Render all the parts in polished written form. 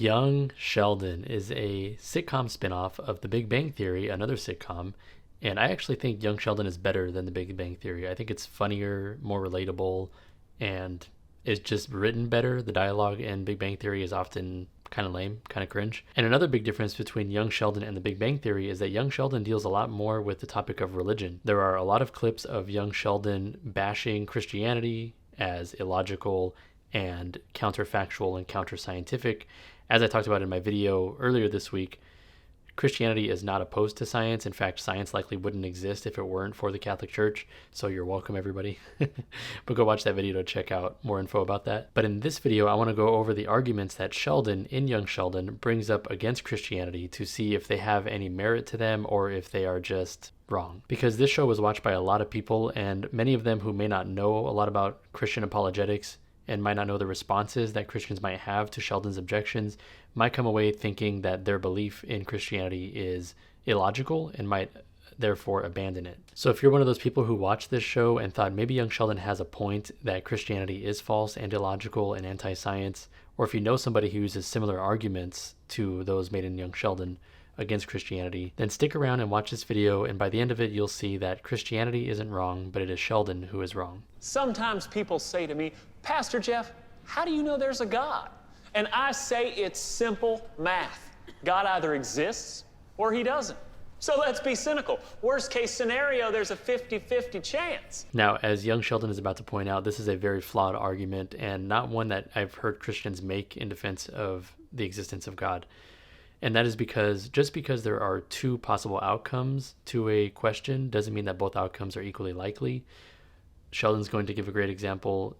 Young Sheldon is a sitcom spinoff of The Big Bang Theory, another sitcom, and I actually think Young Sheldon is better than The Big Bang Theory. I think it's funnier, more relatable, and it's just written better. The dialogue in Big Bang Theory is often kind of lame, kind of cringe. And another big difference between Young Sheldon and The Big Bang Theory is that Young Sheldon deals a lot more with the topic of religion. There are a lot of clips of Young Sheldon bashing Christianity as illogical and counterfactual and counter-scientific. As I talked about in my video earlier this week, Christianity is not opposed to science. In fact, science likely wouldn't exist if it weren't for the Catholic Church. So you're welcome, everybody. But go watch that video to check out more info about that. But in this video, I want to go over the arguments that Sheldon, in Young Sheldon, brings up against Christianity to see if they have any merit to them or if they are just wrong. Because this show was watched by a lot of people, and many of them who may not know a lot about Christian apologetics and might not know the responses that Christians might have to Sheldon's objections, might come away thinking that their belief in Christianity is illogical and might therefore abandon it. So if you're one of those people who watched this show and thought maybe Young Sheldon has a point that Christianity is false and illogical and anti-science, or if you know somebody who uses similar arguments to those made in Young Sheldon against Christianity, then stick around and watch this video, and by the end of it you'll see that Christianity isn't wrong, but it is Sheldon who is wrong. Sometimes people say to me, Pastor Jeff, how do you know there's a God? And I say it's simple math. God either exists or he doesn't. So let's be cynical. Worst case scenario, there's a 50-50 chance. Now, as Young Sheldon is about to point out, this is a very flawed argument and not one that I've heard Christians make in defense of the existence of God. And that is because just because there are two possible outcomes to a question doesn't mean that both outcomes are equally likely. Sheldon's going to give a great example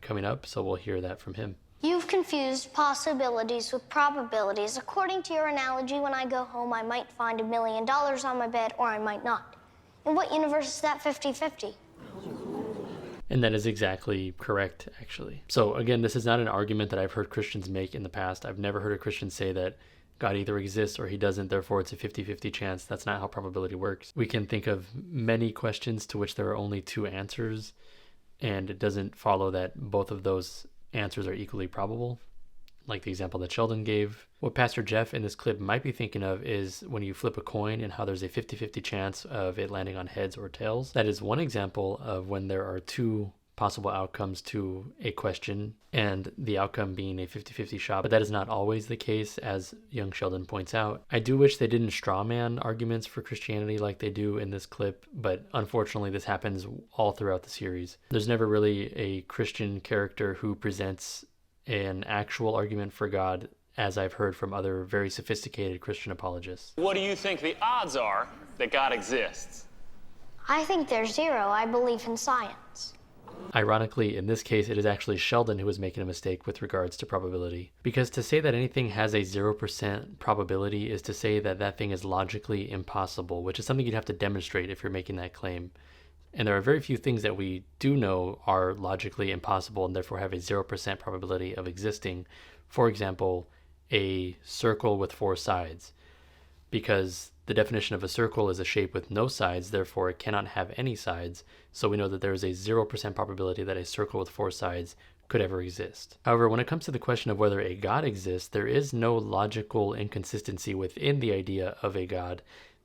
coming up, so we'll hear that from him. You've confused possibilities with probabilities. According to your analogy, when I go home, I might find $1 million on my bed, or I might not. In what universe is that 50-50? And that is exactly correct, actually. So again, this is not an argument that I've heard Christians make in the past. I've never heard a Christian say that God either exists or he doesn't, therefore it's a 50-50 chance. That's not how probability works. We can think of many questions to which there are only two answers, and it doesn't follow that both of those answers are equally probable, like the example that Sheldon gave. What Pastor Jeff in this clip might be thinking of is when you flip a coin and how there's a 50-50 chance of it landing on heads or tails. That is one example of when there are two possible outcomes to a question, and the outcome being a 50-50 shot, but that is not always the case, as Young Sheldon points out. I do wish they didn't straw man arguments for Christianity like they do in this clip, but unfortunately this happens all throughout the series. There's never really a Christian character who presents an actual argument for God, as I've heard from other very sophisticated Christian apologists. What do you think the odds are that God exists? I think there's zero. I believe in science. Ironically, in this case, it is actually Sheldon who is making a mistake with regards to probability. Because to say that anything has a 0% probability is to say that that thing is logically impossible, which is something you'd have to demonstrate if you're making that claim. And there are very few things that we do know are logically impossible and therefore have a 0% probability of existing. For example, a circle with 4 sides. Because the definition of a circle is a shape with no sides, therefore it cannot have any sides. So we know that there is a 0% probability that a circle with 4 sides could ever exist. However, when it comes to the question of whether a God exists, there is no logical inconsistency within the idea of a God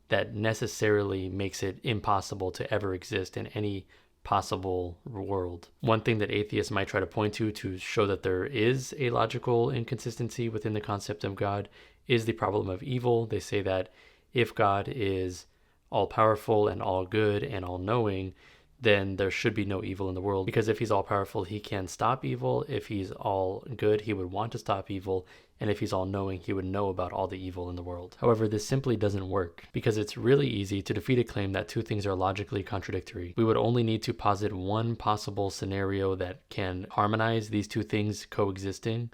that necessarily makes it impossible to ever exist in any possible world. One thing that atheists might try to point to show that there is a logical inconsistency within the concept of God is the problem of evil. They say that if God is all-powerful and all-good and all-knowing, then there should be no evil in the world. Because if he's all-powerful, he can stop evil. If he's all-good, he would want to stop evil. And if he's all-knowing, he would know about all the evil in the world. However, this simply doesn't work, because it's really easy to defeat a claim that two things are logically contradictory. We would only need to posit one possible scenario that can harmonize these two things coexisting,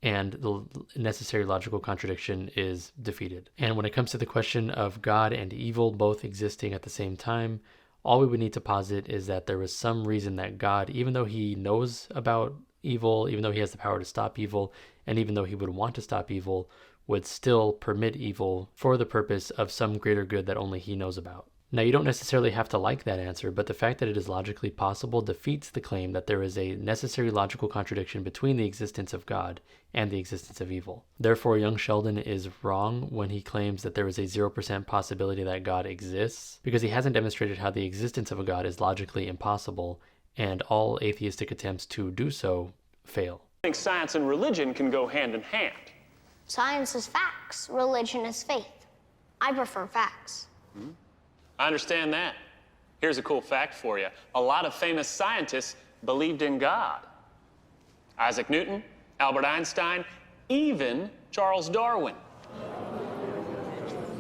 and the necessary logical contradiction is defeated. And when it comes to the question of God and evil both existing at the same time, all we would need to posit is that there was some reason that God, even though he knows about evil, even though he has the power to stop evil, and even though he would want to stop evil, would still permit evil for the purpose of some greater good that only he knows about. Now, you don't necessarily have to like that answer, but the fact that it is logically possible defeats the claim that there is a necessary logical contradiction between the existence of God and the existence of evil. Therefore, young Sheldon is wrong when he claims that there is a 0% possibility that God exists, because he hasn't demonstrated how the existence of a God is logically impossible, and all atheistic attempts to do so fail. I think science and religion can go hand in hand. Science is facts, religion is faith. I prefer facts. I understand that. Here's a cool fact for you. A lot of famous scientists believed in God. Isaac Newton, Albert Einstein, even Charles Darwin.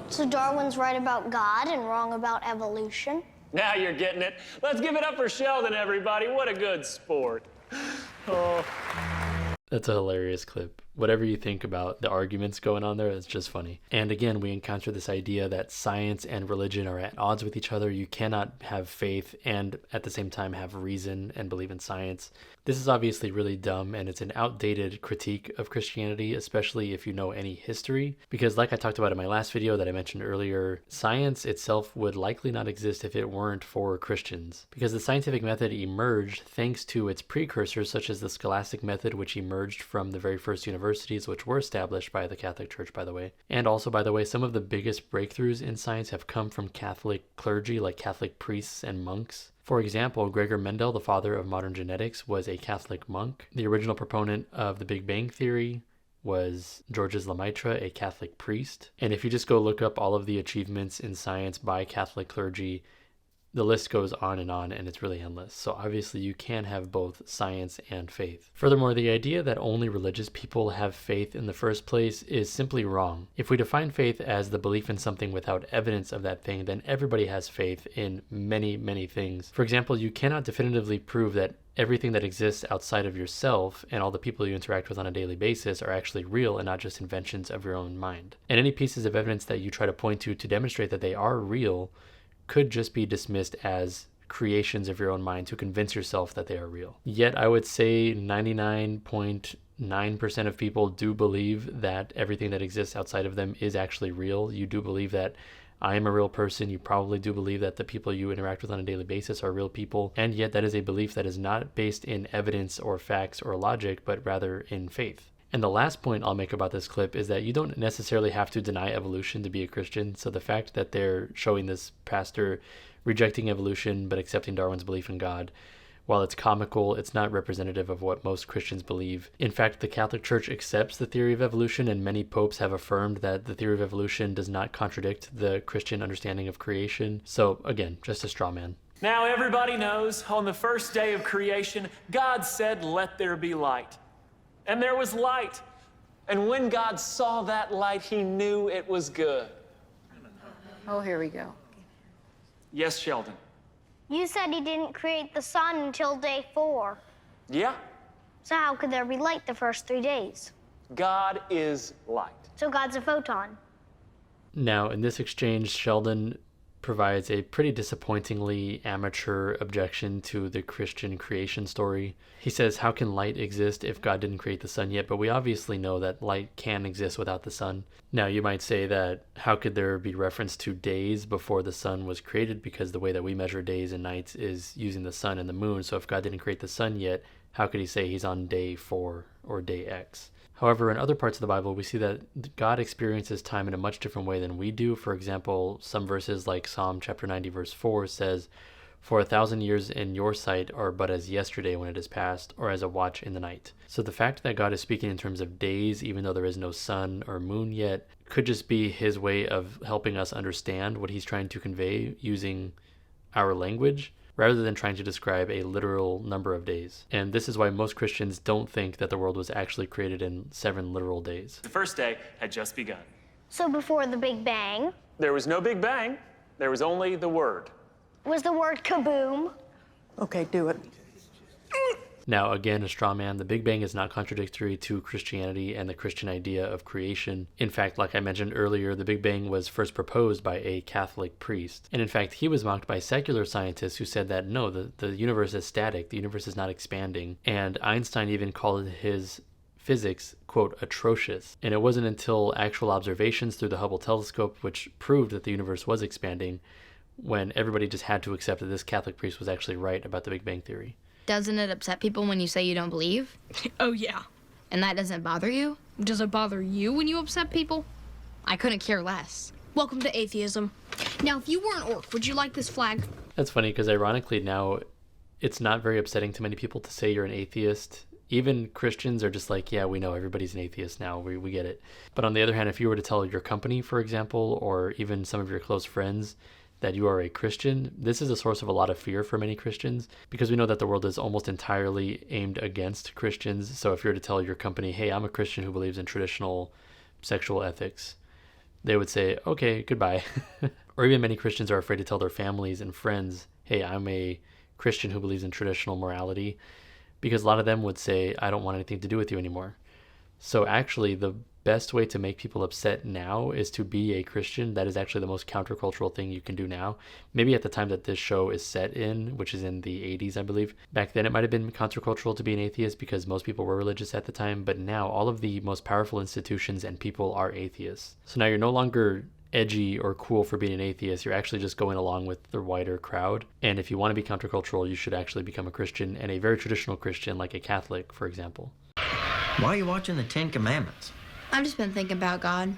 So Darwin's right about God and wrong about evolution? Now you're getting it. Let's give it up for Sheldon, everybody. What a good sport. Oh. That's a hilarious clip. Whatever you think about the arguments going on there, it's just funny. And again, we encounter this idea that science and religion are at odds with each other. You cannot have faith and at the same time have reason and believe in science. This is obviously really dumb, and it's an outdated critique of Christianity, especially if you know any history. Because like I talked about in my last video that I mentioned earlier, science itself would likely not exist if it weren't for Christians. Because the scientific method emerged thanks to its precursors, such as the scholastic method, which emerged from the very first universities, which were established by the Catholic Church, by the way. And also, by the way, some of the biggest breakthroughs in science have come from Catholic clergy, like Catholic priests and monks. For example, Gregor Mendel, the father of modern genetics, was a Catholic monk. The original proponent of the Big Bang Theory was Georges Lemaitre, a Catholic priest. And if you just go look up all of the achievements in science by Catholic clergy, the list goes on, and it's really endless. So obviously you can have both science and faith. Furthermore, the idea that only religious people have faith in the first place is simply wrong. If we define faith as the belief in something without evidence of that thing, then everybody has faith in many, many things. For example, you cannot definitively prove that everything that exists outside of yourself and all the people you interact with on a daily basis are actually real and not just inventions of your own mind. And any pieces of evidence that you try to point to demonstrate that they are real could just be dismissed as creations of your own mind to convince yourself that they are real. Yet I would say 99.9% of people do believe that everything that exists outside of them is actually real. You do believe that I am a real person. You probably do believe that the people you interact with on a daily basis are real people. And yet that is a belief that is not based in evidence or facts or logic, but rather in faith. And the last point I'll make about this clip is that you don't necessarily have to deny evolution to be a Christian. So the fact that they're showing this pastor rejecting evolution but accepting Darwin's belief in God, while it's comical, it's not representative of what most Christians believe. In fact, the Catholic Church accepts the theory of evolution, and many popes have affirmed that the theory of evolution does not contradict the Christian understanding of creation. So again, just a straw man. Now everybody knows on the first day of creation, God said, "Let there be light." And there was light. And when God saw that light, he knew it was good. Oh, here we go. Yes, Sheldon. You said he didn't create the sun until day 4. Yeah, So how could there be light the first 3 days? God is light. So God's a photon. Now, in this exchange, Sheldon provides a pretty disappointingly amateur objection to the Christian creation story. He says, how can light exist if God didn't create the sun yet? But we obviously know that light can exist without the sun. Now, you might say that how could there be reference to days before the sun was created? Because the way that we measure days and nights is using the sun and the moon. So if God didn't create the sun yet, how could he say he's on day 4 or day X? However, in other parts of the Bible, we see that God experiences time in a much different way than we do. For example, some verses like Psalm chapter 90, verse 4 says, "For 1,000 years in your sight are but as yesterday when it is past, or as a watch in the night." So the fact that God is speaking in terms of days, even though there is no sun or moon yet, could just be his way of helping us understand what he's trying to convey using our language, rather than trying to describe a literal number of days. And this is why most Christians don't think that the world was actually created in 7 literal days. The first day had just begun. So before the Big Bang, There was no Big Bang. There was only the Word. was the word kaboom. Okay, do it. Now, again, a straw man, the Big Bang is not contradictory to Christianity and the Christian idea of creation. In fact, like I mentioned earlier, the Big Bang was first proposed by a Catholic priest. And in fact, he was mocked by secular scientists who said that no, the universe is static, the universe is not expanding. And Einstein even called his physics, quote, atrocious. And it wasn't until actual observations through the Hubble telescope, which proved that the universe was expanding, when everybody just had to accept that this Catholic priest was actually right about the Big Bang Theory. Doesn't it upset people when you say you don't believe? Oh, yeah. And that doesn't bother you? Does it bother you when you upset people? I couldn't care less. Welcome to atheism. Now, if you were an orc, would you like this flag? That's funny because ironically now it's not very upsetting to many people to say you're an atheist. Even Christians are just like, yeah, we know everybody's an atheist now. We get it. But on the other hand, if you were to tell your company, for example, or even some of your close friends that you are a Christian, this is a source of a lot of fear for many Christians because we know that the world is almost entirely aimed against Christians. So if you were to tell your company, hey, I'm a Christian who believes in traditional sexual ethics, they would say, okay, goodbye. Or even many Christians are afraid to tell their families and friends, hey, I'm a Christian who believes in traditional morality, because a lot of them would say, I don't want anything to do with you anymore. So actually, the best way to make people upset now is to be a Christian. That is actually the most countercultural thing you can do now. Maybe at the time that this show is set in, which is in the 80s, I believe. Back then, it might have been countercultural to be an atheist because most people were religious at the time. But now, all of the most powerful institutions and people are atheists. So now you're no longer edgy or cool for being an atheist. You're actually just going along with the wider crowd. And if you want to be countercultural, you should actually become a Christian, and a very traditional Christian, like a Catholic, for example. Why are you watching the Ten Commandments? I've just been thinking about God.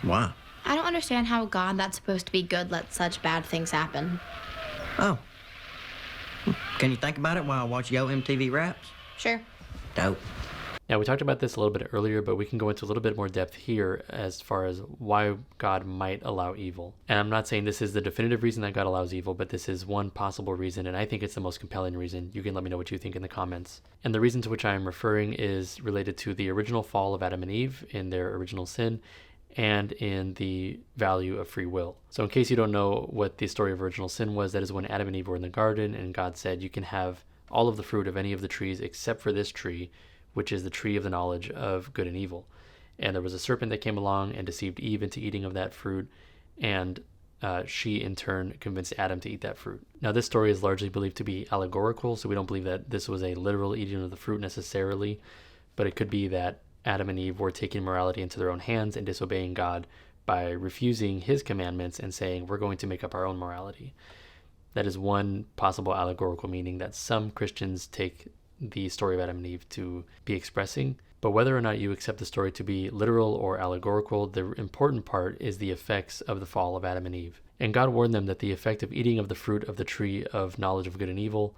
Why? I don't understand how God that's supposed to be good lets such bad things happen. Oh. Can you think about it while I watch Yo MTV Raps? Sure. Dope. Now, we talked about this a little bit earlier, but we can go into a little bit more depth here as far as why God might allow evil. And I'm not saying this is the definitive reason that God allows evil, but this is one possible reason, and I think it's the most compelling reason. You can let me know what you think in the comments. And the reason to which I am referring is related to the original fall of Adam and Eve in their original sin, and in the value of free will. So in case you don't know what the story of original sin was, that is when Adam and Eve were in the garden, and God said, you can have all of the fruit of any of the trees except for this tree, which is the tree of the knowledge of good and evil. And there was a serpent that came along and deceived Eve into eating of that fruit, and she in turn convinced Adam to eat that fruit. Now this story is largely believed to be allegorical, so we don't believe that this was a literal eating of the fruit necessarily, but it could be that Adam and Eve were taking morality into their own hands and disobeying God by refusing his commandments and saying, we're going to make up our own morality. That is one possible allegorical meaning that some Christians take the story of Adam and Eve to be expressing. But whether or not you accept the story to be literal or allegorical, the important part is the effects of the fall of Adam and Eve. And God warned them that the effect of eating of the fruit of the tree of knowledge of good and evil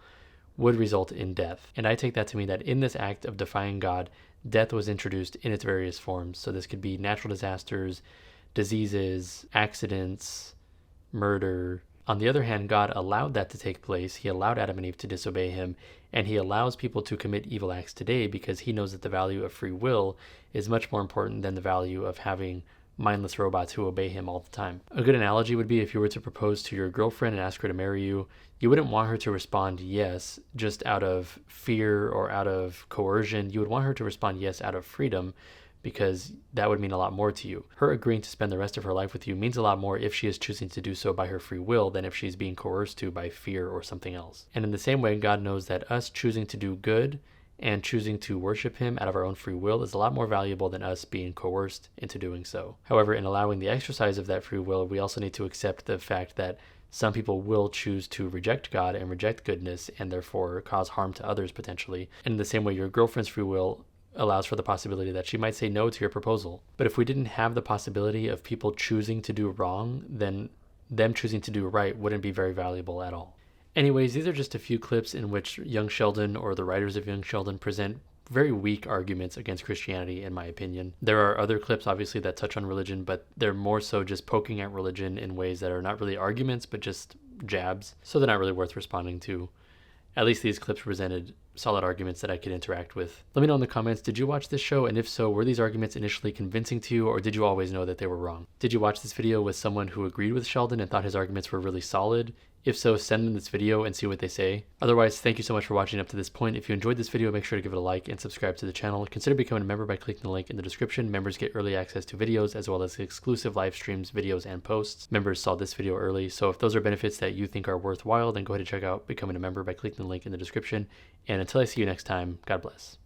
would result in death. And I take that to mean that in this act of defying God, death was introduced in its various forms. So this could be natural disasters, diseases, accidents, murder. On the other hand, God allowed that to take place. He allowed Adam and Eve to disobey him, and he allows people to commit evil acts today because he knows that the value of free will is much more important than the value of having mindless robots who obey him all the time. A good analogy would be if you were to propose to your girlfriend and ask her to marry you, you wouldn't want her to respond yes just out of fear or out of coercion. You would want her to respond yes out of freedom, because that would mean a lot more to you. Her agreeing to spend the rest of her life with you means a lot more if she is choosing to do so by her free will than if she's being coerced to by fear or something else. And in the same way, God knows that us choosing to do good and choosing to worship him out of our own free will is a lot more valuable than us being coerced into doing so. However, in allowing the exercise of that free will, we also need to accept the fact that some people will choose to reject God and reject goodness and therefore cause harm to others potentially. And in the same way, your girlfriend's free will allows for the possibility that she might say no to your proposal. But if we didn't have the possibility of people choosing to do wrong, then them choosing to do right wouldn't be very valuable at all. Anyways, these are just a few clips in which young Sheldon or the writers of young Sheldon present very weak arguments against Christianity, in my opinion. There are other clips, obviously, that touch on religion, but they're more so just poking at religion in ways that are not really arguments, but just jabs. So they're not really worth responding to. At least these clips presented solid arguments that I could interact with. Let me know in the comments, did you watch this show? And if so, were these arguments initially convincing to you, or did you always know that they were wrong? Did you watch this video with someone who agreed with Sheldon and thought his arguments were really solid? If so, send them this video and see what they say. Otherwise, thank you so much for watching up to this point. If you enjoyed this video, make sure to give it a like and subscribe to the channel. Consider becoming a member by clicking the link in the description. Members get early access to videos as well as exclusive live streams, videos, and posts. Members saw this video early, so if those are benefits that you think are worthwhile, then go ahead and check out becoming a member by clicking the link in the description. And until I see you next time, God bless.